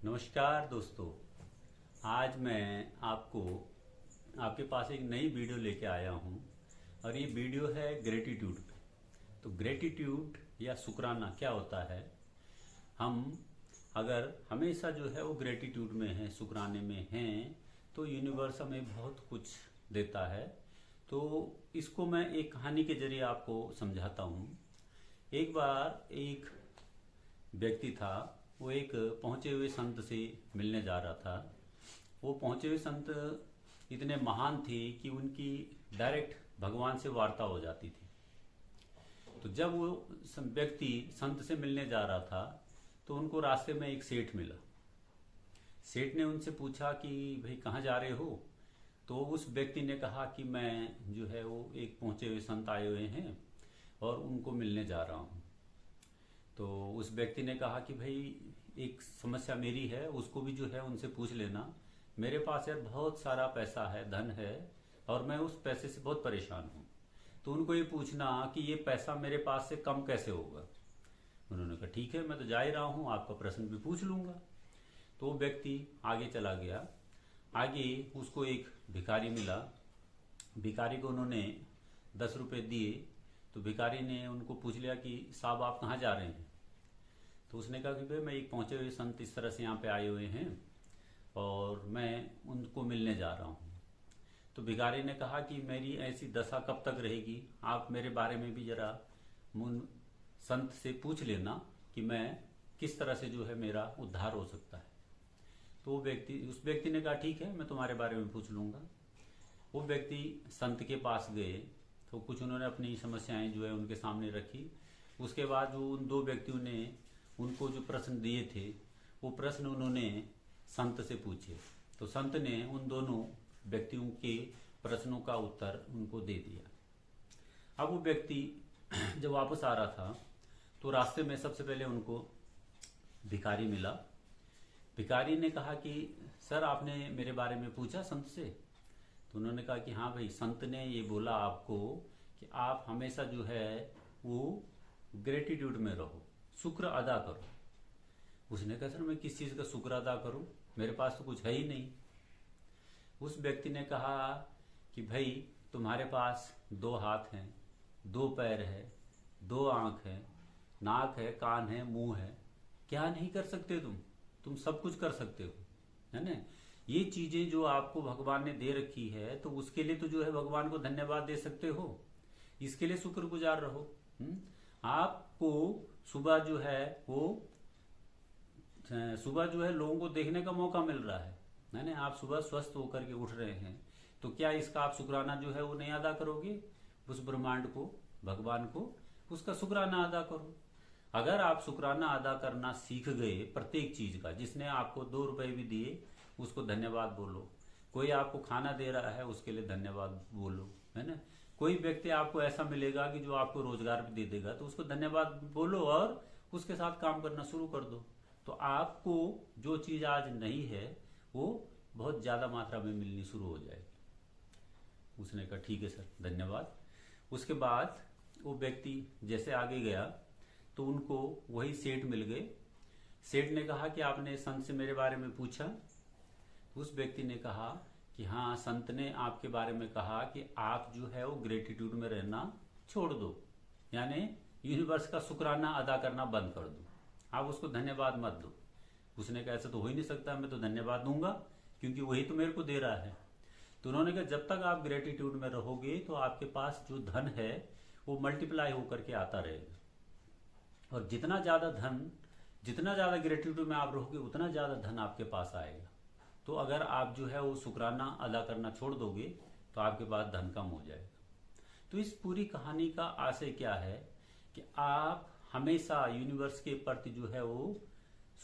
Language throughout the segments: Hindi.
नमस्कार दोस्तों। आज मैं आपके पास एक नई वीडियो लेके आया हूँ और ये वीडियो है ग्रेटिट्यूड पे। तो ग्रेटिट्यूड या शुक्राना क्या होता है। हम अगर हमेशा जो है वो ग्रेटिट्यूड में हैं, शुक्राने में हैं, तो यूनिवर्स हमें बहुत कुछ देता है। तो इसको मैं एक कहानी के जरिए आपको समझाता हूँ। एक बार एक व्यक्ति था, वो एक पहुंचे हुए संत से मिलने जा रहा था। वो पहुंचे हुए संत इतने महान थे कि उनकी डायरेक्ट भगवान से वार्ता हो जाती थी। तो जब वो व्यक्ति संत से मिलने जा रहा था तो उनको रास्ते में एक सेठ मिला। सेठ ने उनसे पूछा कि भाई कहाँ जा रहे हो। तो उस व्यक्ति ने कहा कि मैं जो है वो एक पहुंचे हुए संत आए हुए हैं और उनको मिलने जा रहा हूँ। तो उस व्यक्ति ने कहा कि भाई एक समस्या मेरी है, उसको भी जो है उनसे पूछ लेना। मेरे पास यार बहुत सारा पैसा है, धन है, और मैं उस पैसे से बहुत परेशान हूँ। तो उनको ये पूछना कि ये पैसा मेरे पास से कम कैसे होगा। उन्होंने कहा ठीक है, मैं तो जा ही रहा हूँ, आपका प्रश्न भी पूछ लूंगा। तो वो व्यक्ति आगे चला गया। आगे उसको एक भिखारी मिला। भिखारी को उन्होंने 10 रुपये दिए। तो भिखारी ने उनको पूछ लिया कि साहब आप कहाँ जा रहे हैं। तो उसने कहा कि भाई मैं एक पहुंचे हुए संत इस तरह से यहाँ पे आए हुए हैं और मैं उनको मिलने जा रहा हूँ। तो भिखारी ने कहा कि मेरी ऐसी दशा कब तक रहेगी, आप मेरे बारे में भी जरा मुन संत से पूछ लेना कि मैं किस तरह से जो है मेरा उद्धार हो सकता है। तो उस व्यक्ति ने कहा ठीक है, मैं तुम्हारे बारे में पूछ लूंगा। वो व्यक्ति संत के पास गए तो कुछ उन्होंने अपनी समस्याएं जो है उनके सामने रखी। उसके बाद जो उन दो व्यक्तियों ने उनको जो प्रश्न दिए थे वो प्रश्न उन्होंने संत से पूछे। तो संत ने उन दोनों व्यक्तियों के प्रश्नों का उत्तर उनको दे दिया। अब वो व्यक्ति जब वापस आ रहा था तो रास्ते में सबसे पहले उनको भिखारी मिला। भिखारी ने कहा कि सर आपने मेरे बारे में पूछा संत से। तो उन्होंने कहा कि हाँ भाई, संत ने ये बोला आपको कि आप हमेशा जो है वो ग्रेटिट्यूड में रहो, शुक्र अदा करो। उसने कहा सर मैं किस चीज का शुक्र अदा करूं, मेरे पास तो कुछ है ही नहीं। उस व्यक्ति ने कहा कि भाई तुम्हारे पास 2 हाथ हैं, 2 पैर है, 2 आंख है, नाक है, कान है, मुंह है, क्या नहीं कर सकते तुम सब कुछ कर सकते हो, है ना। ये चीजें जो आपको भगवान ने दे रखी है तो उसके लिए तो जो है भगवान को धन्यवाद दे सकते हो, इसके लिए शुक्रगुजार रहो। आपको सुबह जो है वो सुबह जो है लोगों को देखने का मौका मिल रहा है ना। आप सुबह स्वस्थ होकर के उठ रहे हैं तो क्या इसका आप शुक्राना जो है वो नहीं अदा करोगे। उस ब्रह्मांड को, भगवान को, उसका शुक्राना अदा करो। अगर आप शुक्राना अदा करना सीख गए प्रत्येक चीज का, जिसने आपको 2 रुपए भी दिए उसको धन्यवाद बोलो। कोई आपको खाना दे रहा है उसके लिए धन्यवाद बोलो, है ना। कोई व्यक्ति आपको ऐसा मिलेगा कि जो आपको रोजगार भी दे देगा तो उसको धन्यवाद बोलो और उसके साथ काम करना शुरू कर दो। तो आपको जो चीज आज नहीं है वो बहुत ज्यादा मात्रा में मिलनी शुरू हो जाएगी। उसने कहा ठीक है सर, धन्यवाद। उसके बाद वो व्यक्ति जैसे आगे गया तो उनको वही सेठ मिल गए। सेठ ने कहा कि आपने संत से मेरे बारे में पूछा। उस व्यक्ति ने कहा कि हाँ, संत ने आपके बारे में कहा कि आप जो है वो ग्रेटिट्यूड में रहना छोड़ दो, यानी यूनिवर्स का शुक्राना अदा करना बंद कर दो, आप उसको धन्यवाद मत दो। उसने कहा ऐसा तो हो ही नहीं सकता, मैं तो धन्यवाद दूंगा क्योंकि वही तो मेरे को दे रहा है। तो उन्होंने कहा जब तक आप ग्रेटिट्यूड में रहोगे तो आपके पास जो धन है वो मल्टीप्लाई होकर के आता रहेगा। और जितना ज्यादा ग्रेटिट्यूड में आप रहोगे उतना ज्यादा धन आपके पास आएगा। तो अगर आप जो है वो शुक्राना अदा करना छोड़ दोगे तो आपके पास धन कम हो जाएगा। तो इस पूरी कहानी का आशय क्या है कि आप हमेशा यूनिवर्स के प्रति जो है वो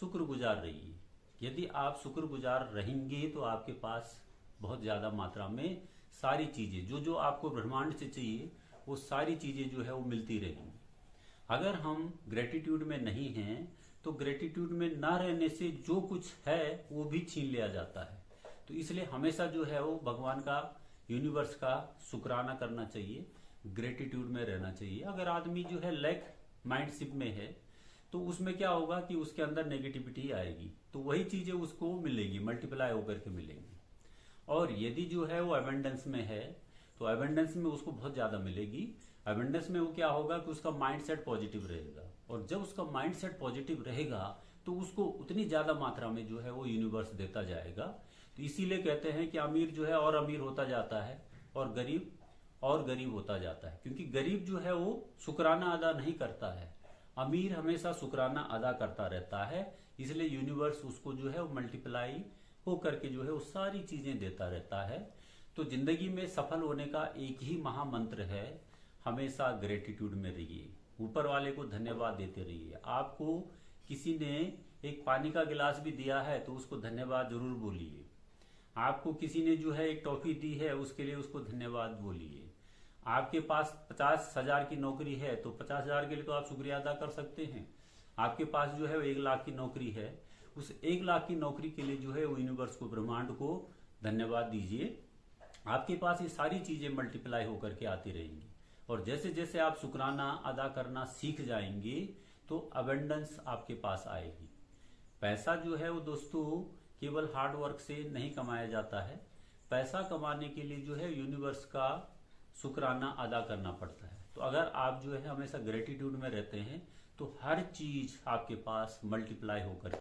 शुक्रगुजार रहिए। यदि आप शुक्रगुजार रहेंगे तो आपके पास बहुत ज्यादा मात्रा में सारी चीजें जो जो आपको ब्रह्मांड से चाहिए वो सारी चीजें जो है वो मिलती रहेंगी। अगर हम ग्रेटिट्यूड में नहीं हैं तो ग्रेटिट्यूड में ना रहने से जो कुछ है वो भी छीन लिया जाता है। तो इसलिए हमेशा जो है वो भगवान का, यूनिवर्स का शुक्राना करना चाहिए, ग्रेटिट्यूड में रहना चाहिए। अगर आदमी जो है लैक माइंडशिप में है तो उसमें क्या होगा कि उसके अंदर नेगेटिविटी आएगी, तो वही चीजें उसको मिलेगी, मल्टीप्लाई होकर के मिलेंगी। और यदि जो है वो अबेंडेंस में है तो अबेंडेंस में उसको बहुत ज्यादा मिलेगी। अबेंडेंस में वो क्या होगा कि उसका माइंडसेट पॉजिटिव रहेगा, और जब उसका माइंडसेट पॉजिटिव रहेगा तो उसको उतनी ज्यादा मात्रा में जो है वो यूनिवर्स देता जाएगा। तो इसीलिए कहते हैं कि अमीर जो है और अमीर होता जाता है और गरीब होता जाता है, क्योंकि गरीब जो है वो शुक्राना अदा नहीं करता है, अमीर हमेशा शुक्राना अदा करता रहता है। इसलिए यूनिवर्स उसको जो है वो मल्टीप्लाई हो करके जो है वो सारी चीजें देता रहता है। तो जिंदगी में सफल होने का एक ही महामंत्र है, हमेशा ग्रेटिट्यूड में रहिए, ऊपर वाले को धन्यवाद देते रहिए। आपको किसी ने एक पानी का गिलास भी दिया है तो उसको धन्यवाद जरूर बोलिए। आपको किसी ने जो है एक टॉफी दी है उसके लिए उसको धन्यवाद बोलिए। आपके पास 50,000 की नौकरी है तो 50,000 के लिए तो आप शुक्रिया अदा कर सकते हैं। आपके पास जो है 1 लाख की नौकरी है, उस 1 लाख की नौकरी के लिए जो है वो यूनिवर्स को, ब्रह्मांड को धन्यवाद दीजिए। आपके पास ये सारी चीजें मल्टीप्लाई होकर के आती रहेंगी, और जैसे जैसे आप शुक्राना अदा करना सीख जाएंगे तो अबेंडेंस आपके पास आएगी। पैसा जो है वो दोस्तों केवल हार्ड वर्क से नहीं कमाया जाता है, पैसा कमाने के लिए जो है यूनिवर्स का शुक्राना अदा करना पड़ता है। तो अगर आप जो है हमेशा ग्रेटिट्यूड में रहते हैं तो हर चीज आपके पास मल्टीप्लाई होकर